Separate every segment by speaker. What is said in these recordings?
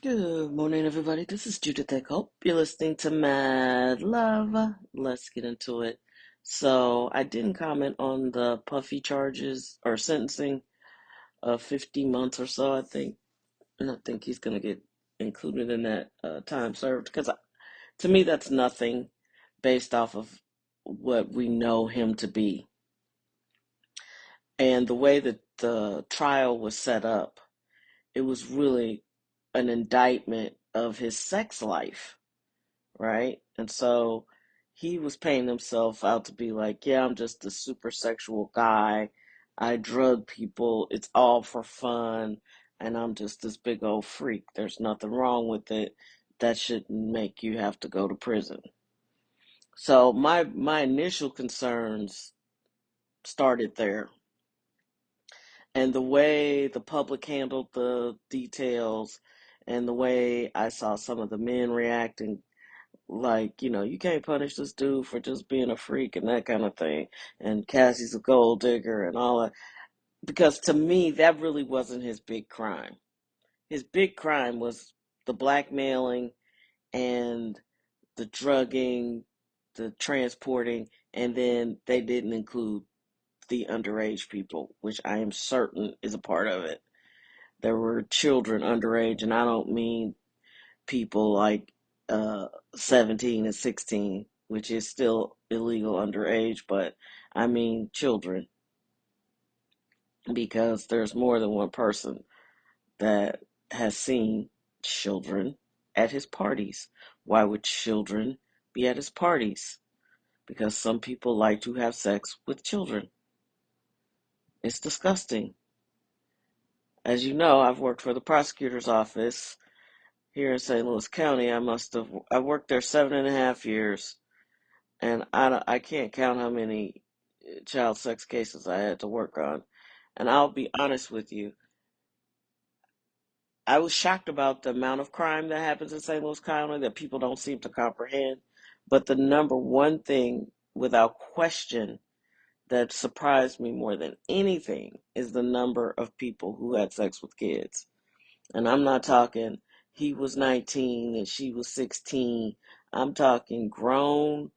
Speaker 1: Good morning, everybody. This is Judith Eckhope. You're listening to Mad Love. Let's get into it. So, I didn't comment on the Puffy charges or sentencing of 50 months or so, I think. And I think he's going to get included in that time served because to me, that's nothing based off of what we know him to be. And the way that the trial was set up, it was really an indictment of his sex life, right? And so he was painting himself out to be like, yeah, I'm just a super sexual guy. I drug people. It's all for fun. And I'm just this big old freak. There's nothing wrong with it. That shouldn't make you have to go to prison. So my initial concerns started there. And the way the public handled the details and the way I saw some of the men reacting, like, you can't punish this dude for just being a freak and that kind of thing. And Cassie's a gold digger and all that. Because to me, that really wasn't his big crime. His big crime was the blackmailing and the drugging, the transporting, and then they didn't include the underage people, which I am certain is a part of it. There were children underage, and I don't mean people like 17 and 16, which is still illegal underage, but I mean children, because there's more than one person that has seen children at his parties. Why would children be at his parties? Because some people like to have sex with children. It's disgusting. As you know, I've worked for the prosecutor's office here in St. Louis County. I worked there 7.5 years, and I can't count how many child sex cases I had to work on. And I'll be honest with you, I was shocked about the amount of crime that happens in St. Louis County that people don't seem to comprehend. But the number one thing, without question, that surprised me more than anything is the number of people who had sex with kids. And I'm not talking he was 19 and she was 16. I'm talking grown,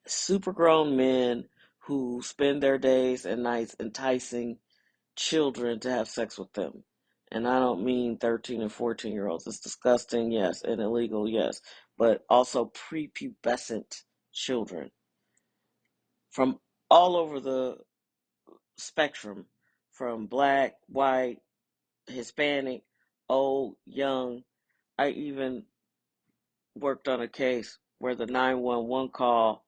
Speaker 1: super grown men who spend their days and nights enticing children to have sex with them. And I don't mean 13 and 14-year-olds. It's disgusting, yes, and illegal, yes, but also prepubescent children from all over the spectrum, from black, white, Hispanic, old, young. I even worked on a case where the 911 call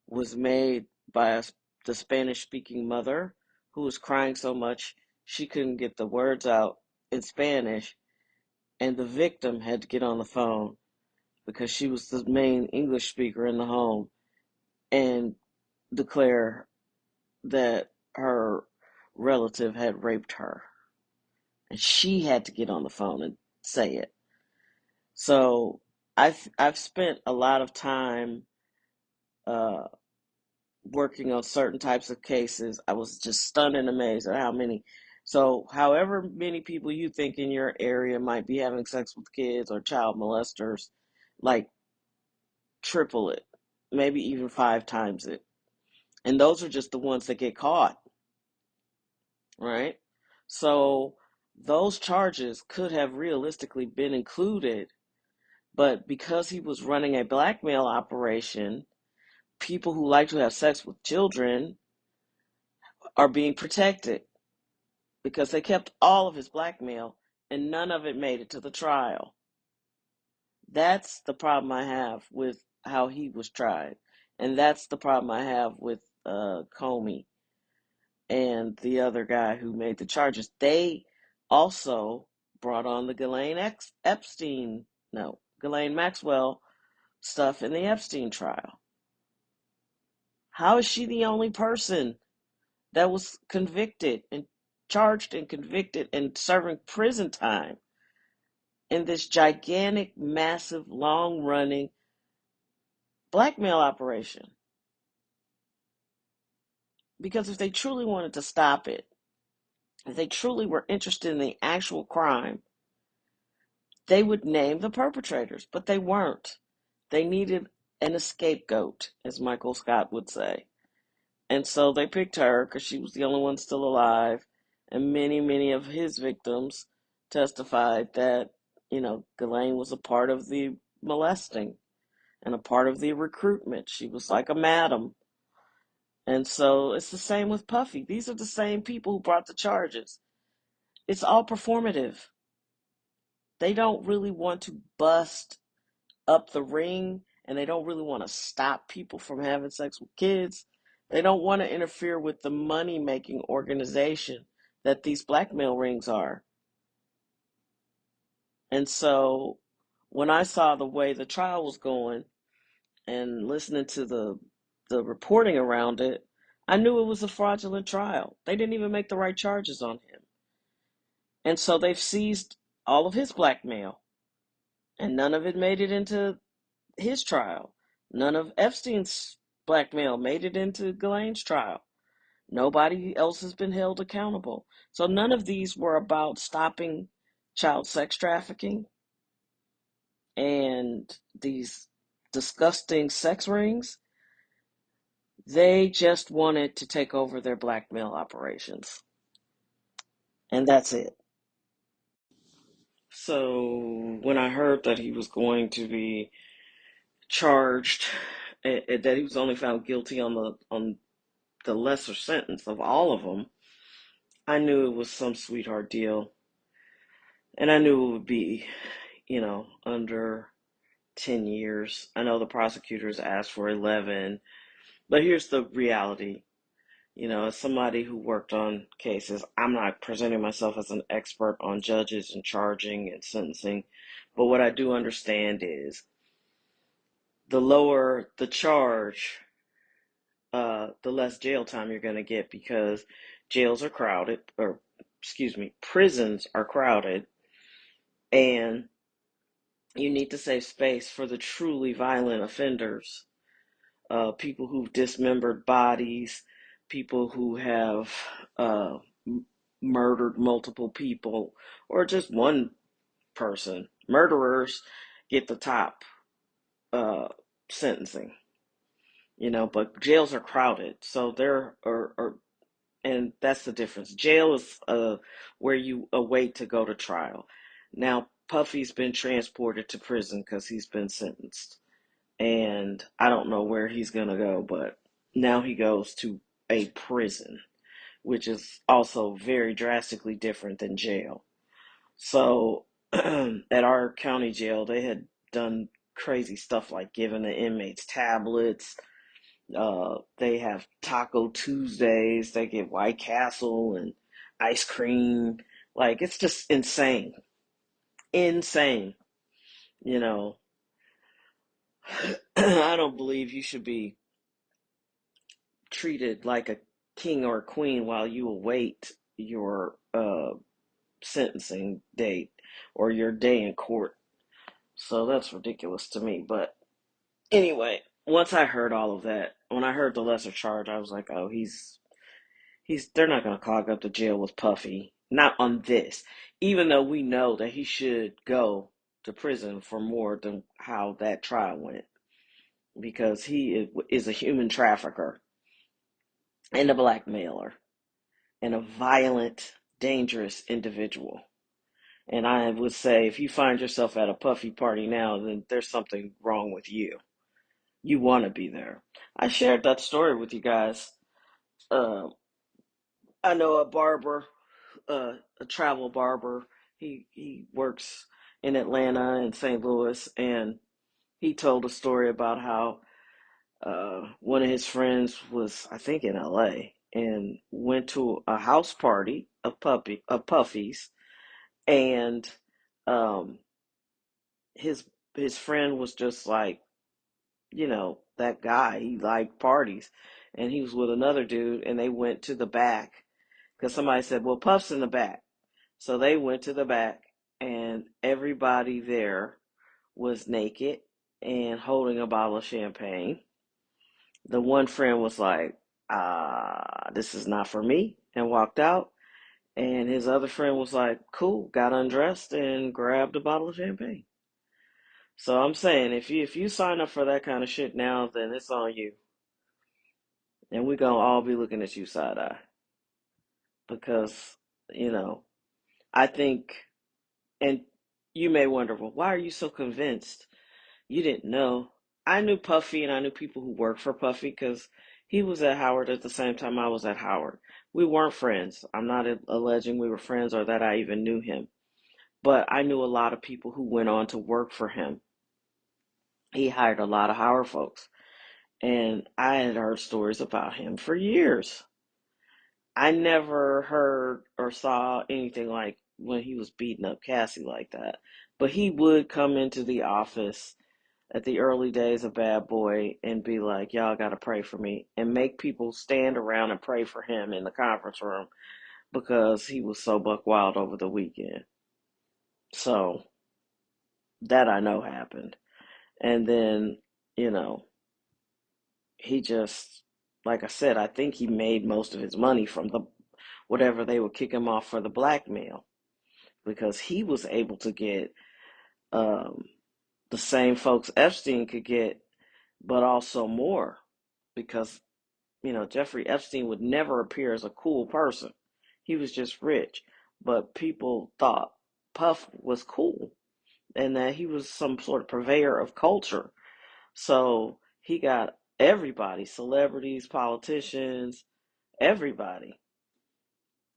Speaker 1: was made by the Spanish speaking mother who was crying so much she couldn't get the words out in Spanish, and the victim had to get on the phone because she was the main English speaker in the home and declare that her relative had raped her. And she had to get on the phone and say it. So I've spent a lot of time uh, working on certain types of cases. I was just stunned and amazed at how many. So, however many people you think in your area might be having sex with kids or child molesters, like triple it, maybe even 5 times it. And those are just the ones that get caught, right? So, those charges could have realistically been included, but because he was running a blackmail operation, people who like to have sex with children are being protected because they kept all of his blackmail and none of it made it to the trial. That's the problem I have with how he was tried. And that's the problem I have with Comey and the other guy who made the charges. They also brought on the Ghislaine Maxwell stuff in the Epstein trial. How is she the only person that was convicted and charged and convicted and serving prison time in this gigantic, massive, long running blackmail operation? Because if they truly wanted to stop it, if they truly were interested in the actual crime, they would name the perpetrators, but they weren't. They needed an scapegoat, as Michael Scott would say. And so they picked her because she was the only one still alive. And many, many of his victims testified that, Ghislaine was a part of the molesting and a part of the recruitment. She was like a madam. And so it's the same with Puffy. These are the same people who brought the charges. It's all performative. They don't really want to bust up the ring, and they don't really want to stop people from having sex with kids. They don't want to interfere with the money making organization that these blackmail rings are. And so when I saw the way the trial was going and listening to the reporting around it, I knew it was a fraudulent trial. They didn't even make the right charges on him. And so they've seized all of his blackmail, and none of it made it into his trial. None of Epstein's blackmail made it into Ghislaine's trial. Nobody else has been held accountable. So none of these were about stopping child sex trafficking and these disgusting sex rings. They just wanted to take over their blackmail operations. And that's it. So when I heard that he was going to be charged, that he was only found guilty on the lesser sentence of all of them, I knew it was some sweetheart deal. And I knew it would be, under 10 years. I know the prosecutors asked for 11, but here's the reality. As somebody who worked on cases, I'm not presenting myself as an expert on judges and charging and sentencing, but what I do understand is the lower the charge, the less jail time you're going to get because jails are crowded, or excuse me, prisons are crowded, and you need to save space for the truly violent offenders, people who've dismembered bodies, people who have uh, murdered multiple people, or just one person. Murderers get the top uh, sentencing, but jails are crowded, so there are, and that's the difference. Jail is where you await to go to trial. Now, Puffy's been transported to prison because he's been sentenced, and I don't know where he's gonna go, but now he goes to a prison, which is also very drastically different than jail. So, at our county jail, they had done crazy stuff like giving the inmates tablets. They have Taco Tuesdays. They get White Castle and ice cream. Like, it's just insane. Insane. You know, I don't believe you should be treated like a king or a queen while you await your sentencing date or your day in court. So that's ridiculous to me. But anyway, once I heard all of that, when I heard the lesser charge, I was like, oh, they're not going to clog up the jail with Puffy. Not on this. Even though we know that he should go to prison for more than how that trial went. Because he is a human trafficker and a blackmailer and a violent, dangerous individual. And I would say if you find yourself at a Puffy party now, then there's something wrong with you. You want to be there. I shared that story with you guys. Uh, I know a barber, a travel barber. He works in Atlanta and St. Louis, and he told a story about how one of his friends was, I think, in LA and went to a house party of Puffy's, and um, his his friend was just like, that guy. He liked parties, and he was with another dude, and they went to the back because somebody said, "Well, Puff's in the back," so they went to the back, and everybody there was naked and holding a bottle of champagne. The one friend was like, this is not for me, and walked out. And his other friend was like, cool, got undressed and grabbed a bottle of champagne. So I'm saying if you sign up for that kind of shit now, then it's on you. And we're gonna all be looking at you side eye. Because, you know, I think, and you may wonder, well, why are you so convinced? You didn't know. I knew Puffy and I knew people who worked for Puffy because he was at Howard at the same time I was at Howard. We weren't friends. I'm not alleging we were friends or that I even knew him. But I knew a lot of people who went on to work for him. He hired a lot of Howard folks. And I had heard stories about him for years. I never heard or saw anything like when he was beating up Cassie like that. But he would come into the office at the early days of Bad Boy and be like, y'all got to pray for me, and make people stand around and pray for him in the conference room because he was so buck wild over the weekend. So that I know happened. And then, you know, he just, like I said, I think he made most of his money from the whatever they would kick him off for the blackmail because he was able to get um, the same folks Epstein could get, but also more because, you know, Jeffrey Epstein would never appear as a cool person. He was just rich, but people thought Puff was cool and that he was some sort of purveyor of culture. So he got everybody, celebrities, politicians, everybody.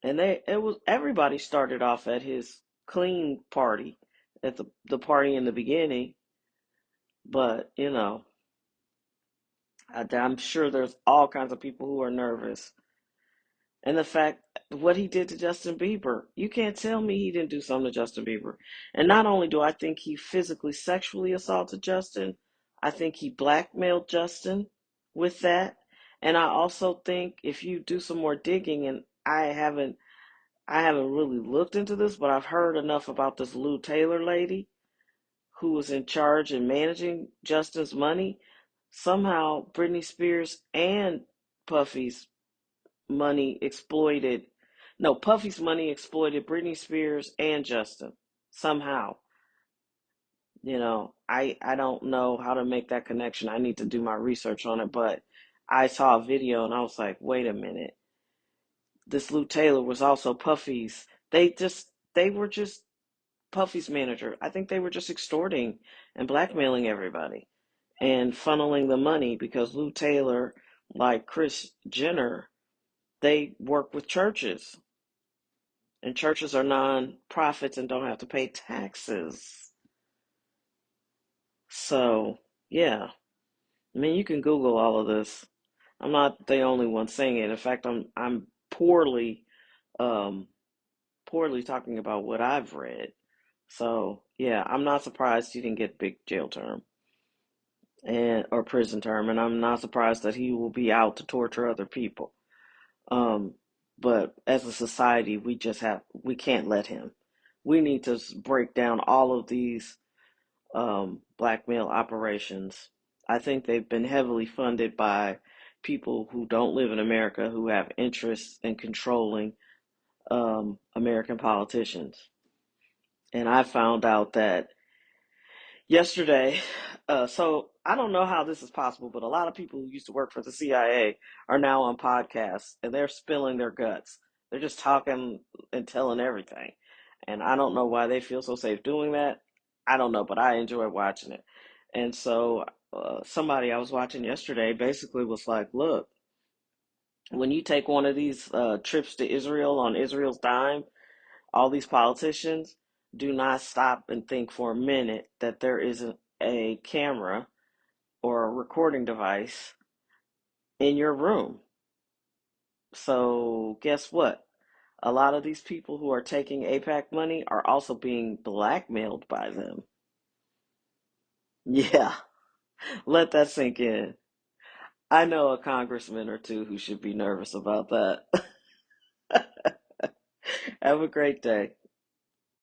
Speaker 1: And it was everybody started off at his clean party, at the party in the beginning. But you know, I'm sure there's all kinds of people who are nervous. And the fact what he did to Justin Bieber, you can't tell me he didn't do something to Justin Bieber. And not only do I think he physically sexually assaulted Justin, I think he blackmailed Justin with that. And I also think if you do some more digging, and I haven't really looked into this, but I've heard enough about this Lou Taylor lady who was in charge and managing Justin's money. Somehow Britney Spears and Puffy's money exploited, no, Puffy's money exploited Britney Spears and Justin. Somehow. You know, I don't know how to make that connection. I need to do my research on it, but I saw a video and I was like, wait a minute. This Lou Taylor was also Puffy's. They were just Puffy's manager. I think they were just extorting and blackmailing everybody and funneling the money because Lou Taylor, like Kris Jenner, they work with churches, and churches are non-profits and don't have to pay taxes. So, yeah. I mean, you can Google all of this. I'm not the only one saying it. In fact, I'm um poorly talking about what I've read. So, yeah, I'm not surprised he didn't get big jail term and or prison term, and I'm not surprised that he will be out to torture other people. Um, but as a society, we can't let him. We need to break down all of these blackmail operations. I think they've been heavily funded by people who don't live in America who have interests in controlling American politicians. And I found out that yesterday. So I don't know how this is possible, but a lot of people who used to work for the CIA are now on podcasts and they're spilling their guts. They're just talking and telling everything. And I don't know why they feel so safe doing that. I don't know, but I enjoy watching it. And so somebody I was watching yesterday basically was like, look, when you take one of these trips to Israel on Israel's dime, all these politicians do not stop and think for a minute that there isn't a camera or a recording device in your room. So, guess what? A lot of these people who are taking APAC money are also being blackmailed by them. Yeah, let that sink in. I know a congressman or two who should be nervous about that. Have a great day.